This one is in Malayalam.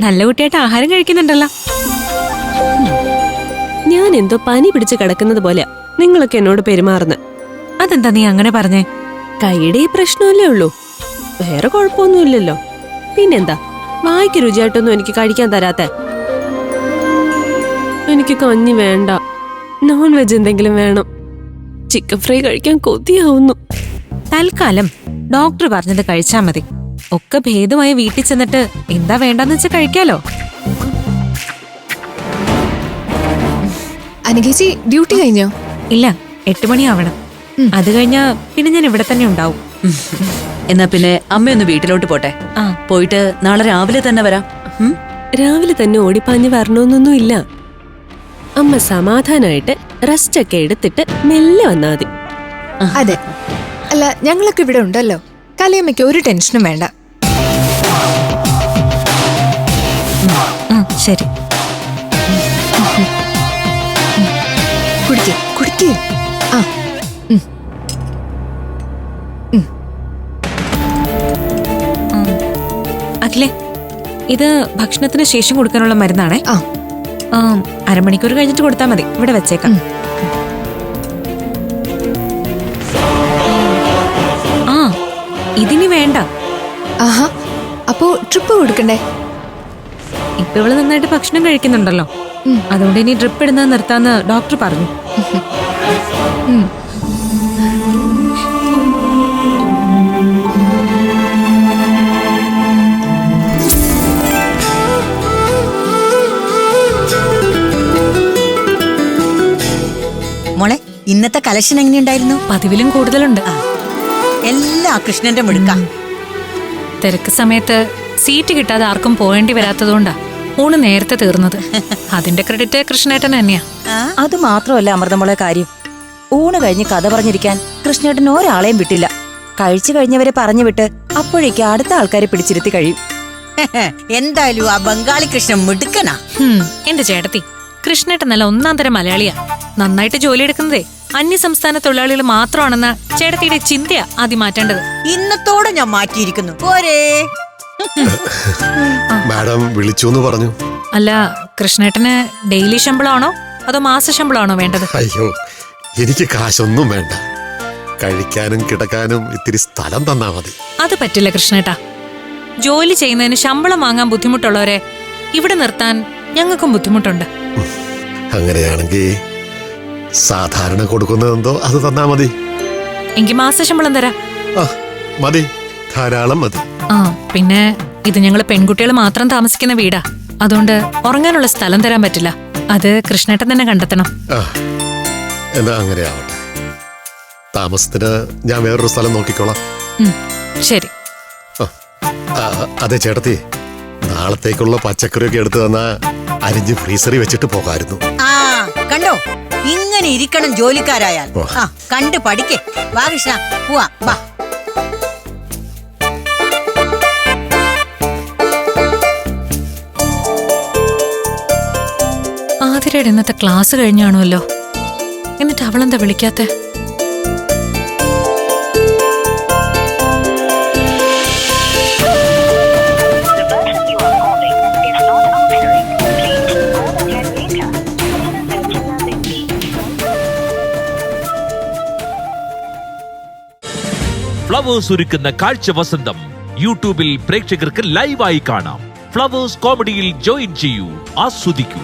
നല്ല കുട്ടിയായിട്ട് ആഹാരം കഴിക്കുന്നുണ്ടല്ലോ. ഞാൻ എന്തോ പനി പിടിച്ച് കിടക്കുന്നത് പോലെ നിങ്ങളൊക്കെ എന്നോട് പെരുമാറുന്നത്. അതെന്താ നീ അങ്ങനെ പറഞ്ഞേ? കൈയുടെ ഈ പ്രശ്നമല്ലേ ഉള്ളൂ, വേറെ കുഴപ്പമൊന്നുമില്ലല്ലോ. പിന്നെന്താ വായിക്ക് രുചിയായിട്ടൊന്നും എനിക്ക് കഴിക്കാൻ തരാത്ത? എനിക്ക് കഞ്ഞി വേണ്ട, നോൺ വെജ് എന്തെങ്കിലും വേണം. ചിക്കൻ ഫ്രൈ കഴിക്കാൻ കൊതിയാവുന്നു. തൽക്കാലം ഡോക്ടർ പറഞ്ഞത് കഴിച്ചാ മതി. ഒക്കെ ഭേദമായി വീട്ടിൽ ചെന്നിട്ട് എന്താ വേണ്ടെന്ന് വെച്ചാൽ കഴിക്കാലോ. അനഘേച്ചി ഡ്യൂട്ടി കഴിഞ്ഞോ? ഇല്ല, 8 മണിയാവണം. അത് കഴിഞ്ഞാ പിന്നെ ഞാൻ ഇവിടെ തന്നെ ഉണ്ടാവും. എന്നാ പിന്നെ അമ്മയൊന്ന് വീട്ടിലോട്ട് പോട്ടെ. പോയിട്ട് നാളെ രാവിലെ തന്നെ വരാം. രാവിലെ തന്നെ ഓടിപ്പാഞ്ഞ് വരണമെന്നൊന്നും ഇല്ല. അമ്മ സമാധാനായിട്ട് റെസ്റ്റ് ഒക്കെ എടുത്തിട്ട് മെല്ലെ വന്നാ മതി. അതെ, അല്ല ഞങ്ങളൊക്കെ ഇവിടെ ഉണ്ടല്ലോ. കലയമ്മയ്ക്ക് ഒരു ടെൻഷനും വേണ്ട. ശരി, കുടിക്കേ കുടിക്കേ. ആ അഖിലേ, ഇത് ഭക്ഷണത്തിന് ശേഷം കൊടുക്കാനുള്ള മരുന്നാണേ. അരമണിക്കൂർ കഴിഞ്ഞിട്ട് കൊടുത്താൽ മതി. ഇവിടെ വെച്ചേക്കാം. ഇതിനി വേണ്ട. ആഹാ, അപ്പോ ട്രിപ്പ് കൊടുക്കണ്ടേ? ഇപ്പൊ ഇവള് നന്നായിട്ട് ഭക്ഷണം കഴിക്കുന്നുണ്ടല്ലോ, അതുകൊണ്ട് ഇനി ഡ്രിപ്പ് ഇടുന്നത് നിർത്താന്ന് ഡോക്ടർ പറഞ്ഞു. മോളെ, ഇന്നത്തെ കളക്ഷൻ എങ്ങനെയുണ്ടായിരുന്നു? പതിവിലും കൂടുതലുണ്ട്. എല്ലാ കൃഷ്ണന്റെ മിടുക്ക. തിരക്ക് സമയത്ത് സീറ്റ് കിട്ടാതെ ആർക്കും പോകേണ്ടി വരാത്തതുകൊണ്ടാ ഊണ് നേരത്തെ തീർന്നത്. അതിന്റെ ക്രെഡിറ്റ് കൃഷ്ണേട്ടൻ തന്നെയാ. അത് മാത്രമല്ല അമൃതമോളെ കാര്യം, ഊണ് കഴിഞ്ഞ് കഥ പറഞ്ഞിരിക്കാൻ കൃഷ്ണേട്ടൻ ഒരാളെയും വിട്ടില്ല. കഴിച്ചു കഴിഞ്ഞവരെ പറഞ്ഞു വിട്ട് അപ്പോഴേക്ക് അടുത്ത ആൾക്കാരെ പിടിച്ചിരുത്തി കഴിയും. എന്തായാലും ആ ബംഗാളി കൃഷ്ണൻ മിടുക്കനാ. എന്റെ ചേട്ടത്തി, കൃഷ്ണേട്ടൻ നല്ല ഒന്നാം തരം മലയാളിയാ. നന്നായിട്ട് ജോലി എടുക്കുന്നതേ അന്യസംസ്ഥാന തൊഴിലാളികൾ മാത്രമാണെന്ന ചേട്ടത്തിയുടെ ചിന്തയാ ആദ്യം മാറ്റേണ്ടത്. ഇന്നത്തോടെ ഞാൻ മാറ്റിയിരിക്കുന്നു. പോരേ. മാഡം വിളിച്ചു പറഞ്ഞു. അല്ല, കൃഷ്ണേട്ടന് ഡെയിലി ശമ്പളമാണോ അതോ മാസ ശമ്പളമാണോ വേണ്ടത്? അയ്യോ, എനിക്ക് കാശൊന്നും വേണ്ട. കഴിക്കാനും കിടക്കാനും ഇത്തിരി സ്ഥലം തന്നാ മതി. അത് പറ്റില്ല കൃഷ്ണേട്ടാ. ജോലി ചെയ്യുന്നതിന് ശമ്പളം വാങ്ങാൻ ബുദ്ധിമുട്ടുള്ളവരെ ഇവിടെ നിർത്താൻ ഞങ്ങൾക്കും ബുദ്ധിമുട്ടുണ്ട്. അങ്ങനെയാണെങ്കിൽ സാധാരണ കൊടുക്കുന്നതെന്തോ അത് തന്നാ മതി. എങ്കിൽ മാസ ശമ്പളം തരാം. മതി, ധാരാളം മതി. പിന്നെ ഇത് ഞങ്ങള് പെൺകുട്ടികൾ മാത്രം താമസിക്കുന്ന വീടാ, അതുകൊണ്ട് ഉറങ്ങാനുള്ള സ്ഥലം തരാൻ പറ്റില്ല. അത് കൃഷ്ണേട്ടൻ തന്നെ കണ്ടെത്തണം. എന്നാ അങ്ങനെ ആവട്ടെ. താമസത്തിന് ഞാൻ വേറൊരു സ്ഥലം നോക്കിക്കോളാം. ശരി. അതെ ചേട്ടത്തി, നാളത്തേക്കുള്ള പച്ചക്കറിയൊക്കെ എടുത്തു തന്നാ അരിഞ്ഞ് ഫ്രീസറിൽ വെച്ചിട്ട് പോകായിരുന്നു. കണ്ടോ, ഇങ്ങനെ ഇരിക്കണം ജോലിക്കാരായാൽ. കണ്ട് പഠിക്കേ. വാ കൃഷ്ണ, പോവാ. വാ. ആതിരയുടെ ഇന്നത്തെ ക്ലാസ് കഴിഞ്ഞാണല്ലോ, എന്നിട്ട് അവളെന്താ വിളിക്കാത്തെ? ഫ്ലവേഴ്സ് ഒരുക്കുന്ന കാഴ്ച വസന്തം യൂട്യൂബിൽ പ്രേക്ഷകർക്ക് ലൈവായി കാണാം. ഫ്ലവേഴ്സ് കോമഡിയിൽ ജോയിൻ ചെയ്യൂ, ആസ്വദിക്കൂ.